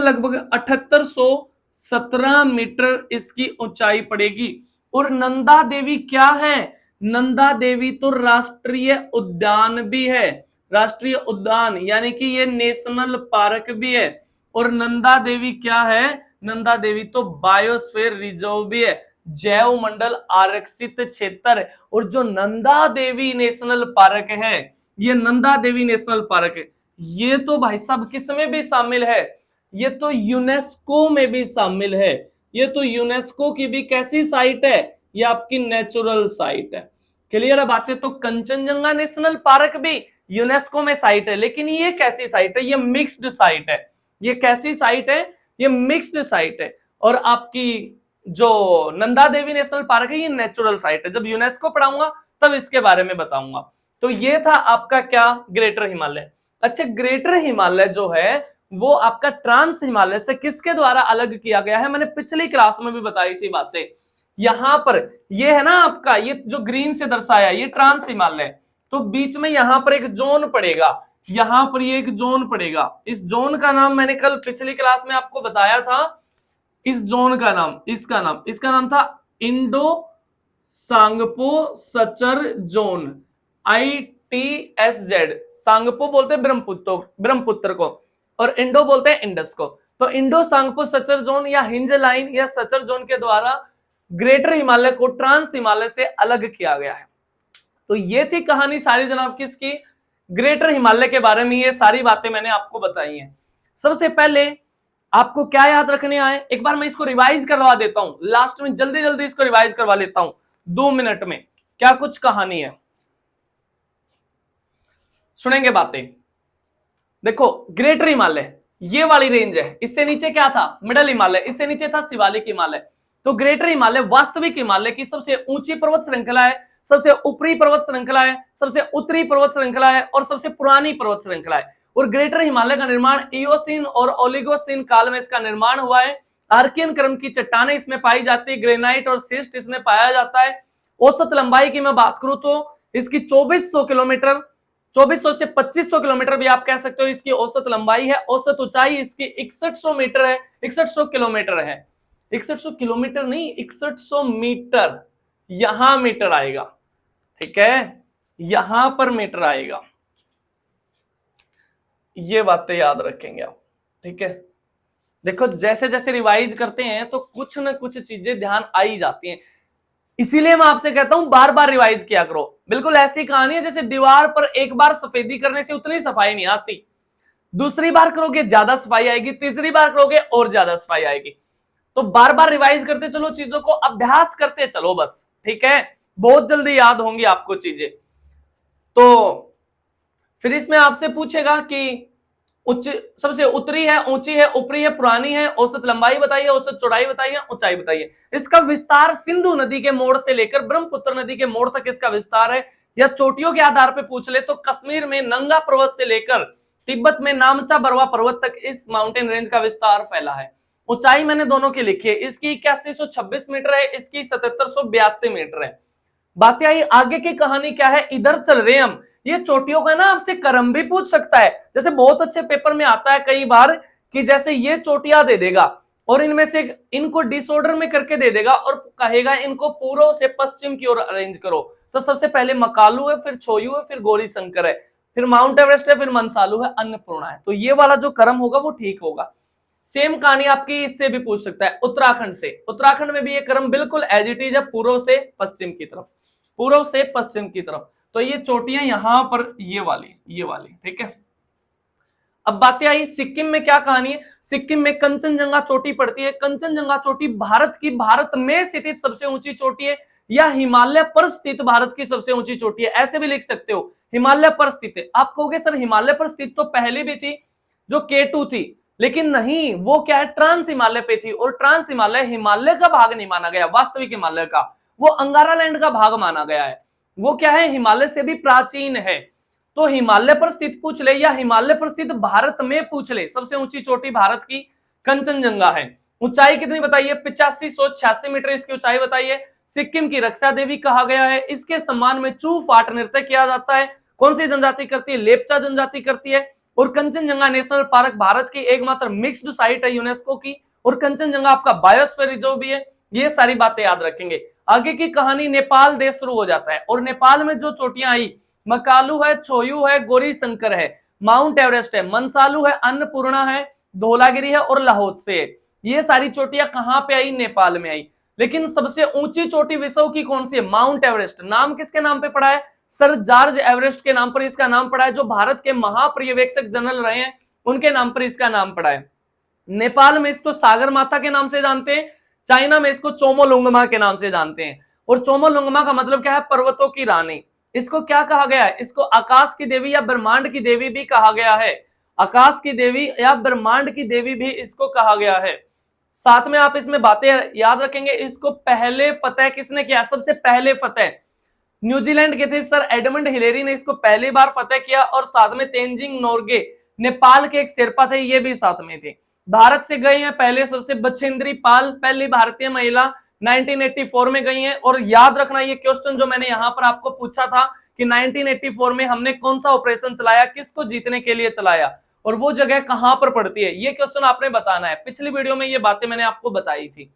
7817 मीटर इसकी ऊंचाई पड़ेगी। और नंदा देवी क्या है? नंदा देवी तो राष्ट्रीय उद्यान भी है, राष्ट्रीय उद्यान यानी कि ये नेशनल पार्क भी है। और नंदा देवी क्या है? नंदा देवी तो बायोस्फीयर रिजर्व भी है, जैव मंडल आरक्षित क्षेत्र है। और जो नंदा देवी नेशनल पार्क है, ये नंदा देवी नेशनल पार्क है, ये तो भाई साहब किस में भी शामिल है? ये तो यूनेस्को में भी शामिल है। ये तो यूनेस्को की भी कैसी साइट है? ये आपकी नेचुरल साइट है। क्लियर है बातें? तो कंचनजंगा नेशनल पार्क भी यूनेस्को में साइट है, लेकिन ये कैसी साइट है? ये मिक्स्ड साइट है। ये कैसी साइट है? ये मिक्स्ड साइट है। और आपकी जो नंदा देवी नेशनल पार्क है, ये नेचुरल साइट है। जब यूनेस्को पढ़ाऊंगा तब इसके बारे में बताऊंगा। तो ये था आपका क्या? ग्रेटर हिमालय। अच्छा, ग्रेटर हिमालय जो है वो आपका ट्रांस हिमालय से किसके द्वारा अलग किया गया है? मैंने पिछली क्लास में भी बताई थी बातें। यहां पर ये है ना आपका, ये जो ग्रीन से दर्शाया, ये ट्रांस हिमालय। तो बीच में यहां पर एक जोन पड़ेगा, यहां पर ये एक जोन पड़ेगा। इस जोन का नाम मैंने कल पिछली क्लास में आपको बताया था। इस जोन का नाम, इसका नाम था Indo Tsangpo suture zone, ITSZ। Tsangpo बोलते हैं ब्रह्मपुत्र को, और इंडो बोलते हैं इंडस को। तो इंडो सांगपो सचर जोन या हिंज लाइन या सचर जोन के द्वारा ग्रेटर हिमालय को ट्रांस हिमालय से अलग किया गया है। तो ये थी कहानी सारी जनाब किसकी? ग्रेटर हिमालय के बारे में। ये सारी बातें मैंने आपको बताई हैं। सबसे पहले आपको क्या याद रखने आए, एक बार मैं इसको रिवाइज करवा देता हूं, लास्ट में जल्दी जल्दी इसको रिवाइज करवा लेता हूं 2 मिनट में। क्या कुछ कहानी है, सुनेंगे बातें। देखो, ग्रेटर हिमालय ये वाली रेंज है, इससे नीचे क्या था? मिडल हिमालय, इससे नीचे था शिवालिक हिमालय। तो ग्रेटर हिमालय वास्तविक हिमालय की सबसे ऊंची पर्वत श्रृंखला है, सबसे ऊपरी पर्वत श्रृंखला है, सबसे उत्तरी पर्वत श्रृंखला है और सबसे पुरानी पर्वत श्रृंखला है। और ग्रेटर हिमालय का निर्माण इयोसीन और ओलिगोसीन काल में इसका निर्माण हुआ है। आर्कियन क्रम की चट्टानें इसमें पाई जाती है, ग्रेनाइट और शिस्ट इसमें पाया जाता है। औसत लंबाई की मैं बात करूं तो इसकी 2400 किलोमीटर, 2400 से 2500 किलोमीटर भी आप कह सकते हो इसकी औसत लंबाई है। औसत ऊंचाई इसकी 6100 मीटर है, 6100 किलोमीटर है। 6100 किलोमीटर नहीं, 6100 मीटर। यहां मीटर आएगा, ठीक है, यहां पर मीटर आएगा। ये बातें याद रखेंगे आप, ठीक है। देखो, जैसे जैसे रिवाइज करते हैं तो कुछ ना कुछ चीजें ध्यान आ ही जाती हैं, इसीलिए मैं आपसे कहता हूं बार बार रिवाइज किया करो। बिल्कुल ऐसी कहानी है जैसे दीवार पर एक बार सफेदी करने से उतनी सफाई नहीं आती, दूसरी बार करोगे ज्यादा सफाई आएगी, तीसरी बार करोगे और ज्यादा सफाई आएगी। तो बार बार रिवाइज करते चलो, चीजों को अभ्यास करते चलो बस, ठीक है। बहुत जल्दी याद होंगी आपको चीजें। तो फिर इसमें आपसे पूछेगा कि उच्च, सबसे उत्तरी है, ऊंची है, ऊपरी है, पुरानी है, औसत लंबाई बताइए, औसत चौड़ाई बताइए, ऊंचाई बताइए। इसका विस्तार सिंधु नदी के मोड़ से लेकर ब्रह्मपुत्र नदी के मोड़ तक इसका विस्तार है। या चोटियों के आधार पर पूछ ले तो कश्मीर में नंगा पर्वत से लेकर तिब्बत में नामचा बरवा पर्वत तक इस माउंटेन रेंज का विस्तार फैला है। ऊंचाई मैंने दोनों की लिखी है, इसकी 8126 मीटर है, इसकी 7782 मीटर है। बातें आई आगे की कहानी क्या है, इधर चल रहे हम। ये चोटियों का ना आपसे क्रम भी पूछ सकता है, जैसे बहुत अच्छे पेपर में आता है कई बार कि जैसे ये चोटियां दे देगा और इनमें से इनको डिसऑर्डर में करके दे देगा और कहेगा इनको पूर्व से पश्चिम की ओर अरेंज करो। तो सबसे पहले मकालू है, फिर छोयू है, फिर गौरी शंकर है, फिर माउंट एवरेस्ट है, फिर मनसालू है, अन्नपूर्णा है। तो ये वाला जो क्रम होगा वो ठीक होगा। सेम कहानी आपकी इससे भी पूछ सकता है, उत्तराखंड से। उत्तराखंड में भी ये क्रम बिल्कुल एज इट इज है, पूर्व से पश्चिम की तरफ, पूर्व से पश्चिम की तरफ। तो ये चोटियां यहां पर ये वाली, ठीक है। अब बातें आई सिक्किम में, क्या कहानी है। सिक्किम में कंचनजंगा चोटी पड़ती है। कंचनजंगा चोटी भारत की, भारत में स्थित सबसे ऊंची चोटी है, या हिमालय पर स्थित भारत की सबसे ऊंची चोटी है, ऐसे भी लिख सकते हो, हिमालय पर स्थित है। आप कहोगे सर हिमालय पर स्थित तो पहले भी थी, जो K2 थी, लेकिन नहीं, वो क्या है, ट्रांस हिमालय पे थी। और ट्रांस हिमालय हिमालय का भाग नहीं माना गया, वास्तविक हिमालय का, वो अंगारा लैंड का भाग माना गया है। वो क्या है, हिमालय से भी प्राचीन है। तो हिमालय पर स्थित पूछ ले या हिमालय पर स्थित भारत में पूछ ले, सबसे ऊंची चोटी भारत की कंचनजंगा है। ऊंचाई कितनी बताइए, 8586 मीटर इसकी ऊंचाई बताइए। सिक्किम की रक्षा देवी कहा गया है। इसके सम्मान में चू फाट नृत्य किया जाता है। कौन सी जनजाति करती है, लेप्चा जनजाति करती है। और कंचनजंगा नेशनल पार्क भारत की एकमात्र मिक्स्ड साइट है यूनेस्को की। और कंचनजंगा आपका बायोस्फीयर रिजर्व भी है। ये सारी बातें याद रखेंगे। आगे की कहानी, नेपाल देश शुरू हो जाता है। और नेपाल में जो चोटियां आई, मकालू है, छोयू है, गौरी शंकर है, माउंट एवरेस्ट है, मनसालू है, अन्नपूर्णा है, धौलागिरी है और लाहौत्से है। ये सारी चोटियां कहां पे आई, नेपाल में आई। लेकिन सबसे ऊंची चोटी विश्व की कौन सी है, माउंट एवरेस्ट। नाम किसके नाम पे पड़ा है, सर जॉर्ज एवरेस्ट के नाम पर इसका नाम पड़ा है। जो भारत के महापर्यवेक्षक जनरल रहे हैं उनके नाम पर इसका नाम पड़ा है। नेपाल में इसको सागर माता के नाम से जानते हैं। चाइना में इसको चोमोलुंगमा के नाम से जानते हैं। और चोमोलुंगमा का मतलब क्या है, पर्वतों की रानी। इसको क्या कहा गया है, इसको आकाश की देवी या ब्रह्मांड की देवी भी कहा गया है। आकाश की देवी या ब्रह्मांड की देवी भी इसको कहा गया है। साथ में आप इसमें बातें याद रखेंगे, इसको पहले फतेह किसने किया, सबसे पहले फतेह न्यूजीलैंड के थे सर एडमंड हिलेरी ने इसको पहली बार फतेह किया। और साथ में तेंजिंग नोर्गे नेपाल के एक शेरपा थे, ये भी साथ में थे। भारत से गए हैं पहले सबसे बछेंद्री पाल, पहली भारतीय महिला 1984 में गई हैं। और याद रखना ये क्वेश्चन जो मैंने यहां पर आपको पूछा था कि 1984 में हमने कौन सा ऑपरेशन चलाया, किसको जीतने के लिए चलाया और वो जगह कहां पर पड़ती है, ये क्वेश्चन आपने बताना है। पिछली वीडियो में ये बातें मैंने आपको बताई थी।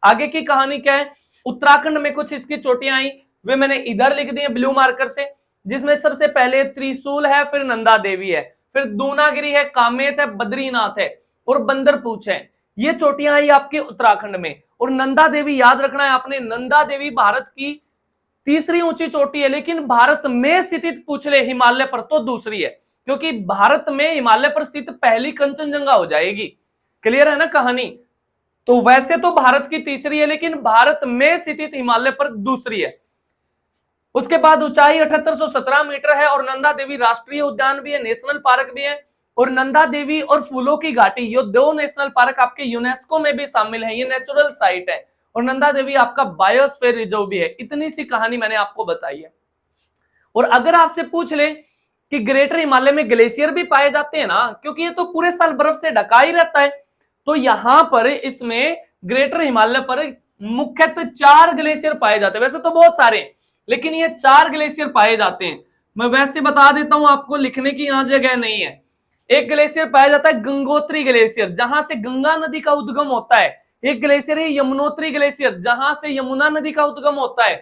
आगे की कहानी क्या है, उत्तराखंड में कुछ इसकी चोटियां आई, वे मैंने इधर लिख दी है ब्लू मार्कर से, जिसमें सबसे पहले त्रिशूल है, फिर नंदा देवी है, फिर दूनागिरी है, कामेत है, बद्रीनाथ है और बंदरपूछ है। ये चोटियां आई आपके उत्तराखंड में। और नंदा देवी याद रखना है आपने, नंदा देवी भारत की तीसरी ऊंची चोटी है, लेकिन भारत में स्थित पूछ ले हिमालय पर तो दूसरी है, क्योंकि भारत में हिमालय पर स्थित पहली कंचनजंगा हो जाएगी। क्लियर है ना कहानी। तो वैसे तो भारत की तीसरी है, लेकिन भारत में स्थित हिमालय पर दूसरी है। उसके बाद ऊंचाई 7817 मीटर है। और नंदा देवी राष्ट्रीय उद्यान भी है, नेशनल पार्क भी है। और नंदा देवी और फूलों की घाटी, ये दो नेशनल पार्क आपके यूनेस्को में भी शामिल है, ये नेचुरल साइट है। और नंदा देवी आपका बायोस्फीयर रिजर्व भी है। इतनी सी कहानी मैंने आपको बताई है। और अगर आपसे पूछ ले कि ग्रेटर हिमालय में ग्लेशियर भी पाए जाते हैं ना, क्योंकि ये तो पूरे साल बर्फ से ढका ही रहता है, तो यहां पर इसमें ग्रेटर हिमालय पर मुख्यतः 4 ग्लेशियर पाए जाते हैं। वैसे तो बहुत सारे हैं, लेकिन ये 4 ग्लेशियर पाए जाते हैं। मैं वैसे बता देता हूं आपको, लिखने की यहां जगह नहीं है। एक ग्लेशियर पाया जाता है गंगोत्री ग्लेशियर, जहां से गंगा नदी का उद्गम होता है। एक ग्लेशियर है यमुनोत्री ग्लेशियर, जहां से यमुना नदी का उद्गम होता है।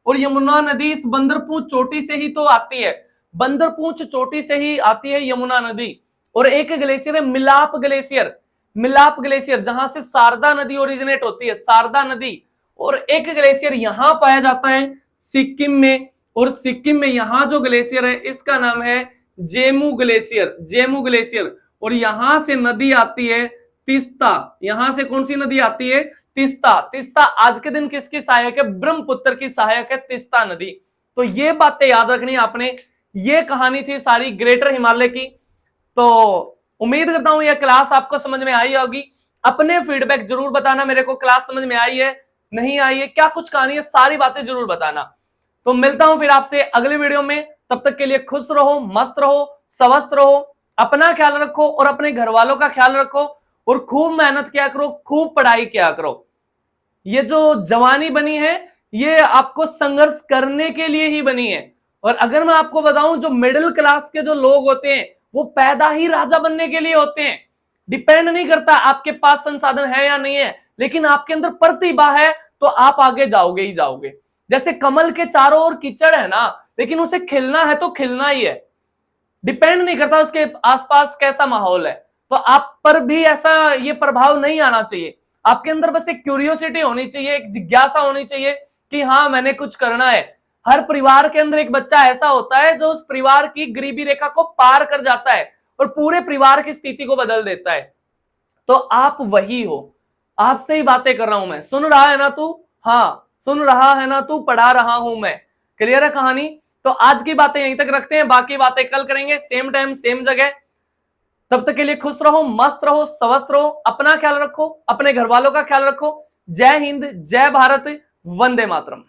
और यमुना नदी इस बंदरपूंछ चोटी से ही तो आती है, बंदरपूंछ चोटी से ही आती है यमुना नदी। और एक ग्लेशियर है मिलाप ग्लेशियर, मिलाप ग्लेशियर जहां से शारदा नदी ओरिजिनेट होती है, शारदा नदी। और एक ग्लेशियर यहां पाया जाता है सिक्किम में। और सिक्किम में यहां जो ग्लेशियर है इसका नाम है जेमू ग्लेशियर, जेमू ग्लेशियर। और यहां से नदी आती है तीस्ता। यहां से कौन सी नदी आती है, तीस्ता। तीस्ता आज के दिन किसकी सहायक है, ब्रह्मपुत्र की सहायक है तीस्ता नदी। तो ये बातें याद रखनी आपने। ये कहानी थी सारी ग्रेटर हिमालय की। तो उम्मीद करता हूं यह क्लास आपको समझ में आई होगी। अपने फीडबैक जरूर बताना मेरे को, क्लास समझ में आई है नहीं आई है, क्या कुछ कहानी है, सारी बातें जरूर बताना। तो मिलता हूं फिर आपसे अगले वीडियो में। तब तक के लिए खुश रहो, मस्त रहो, स्वस्थ रहो, अपना ख्याल रखो और अपने घर वालों का ख्याल रखो। और खूब मेहनत किया करो, खूब पढ़ाई किया करो। ये जो जवानी बनी है ये आपको संघर्ष करने के लिए ही बनी है। और अगर मैं आपको बताऊं, जो मिडिल क्लास के जो लोग होते हैं वो पैदा ही राजा बनने के लिए होते हैं। डिपेंड नहीं करता आपके पास संसाधन है या नहीं है, लेकिन आपके अंदर प्रतिभा है तो आप आगे जाओगे ही जाओगे। जैसे कमल के चारों ओर कीचड़ है ना, लेकिन उसे खिलना है तो खिलना ही है, डिपेंड नहीं करता उसके आसपास कैसा माहौल है। तो आप पर भी ऐसा ये प्रभाव नहीं आना चाहिए। आपके अंदर बस एक क्यूरियोसिटी होनी चाहिए, एक जिज्ञासा होनी चाहिए कि हाँ मैंने कुछ करना है। हर परिवार के अंदर एक बच्चा ऐसा होता है जो उस परिवार की गरीबी रेखा को पार कर जाता है और पूरे परिवार की स्थिति को बदल देता है। तो आप वही हो, आपसे ही बातें कर रहा हूं मैं। सुन रहा है ना तू? हाँ सुन रहा है ना तू? पढ़ा रहा हूं मैं। क्लियर है कहानी? तो आज की बातें यहीं तक रखते हैं, बाकी बातें कल करेंगे, सेम टाइम सेम जगह। तब तक के लिए खुश रहो, मस्त रहो, स्वस्थ रहो, अपना ख्याल रखो, अपने घर वालों का ख्याल रखो। जय हिंद, जय भारत, वंदे मातरम।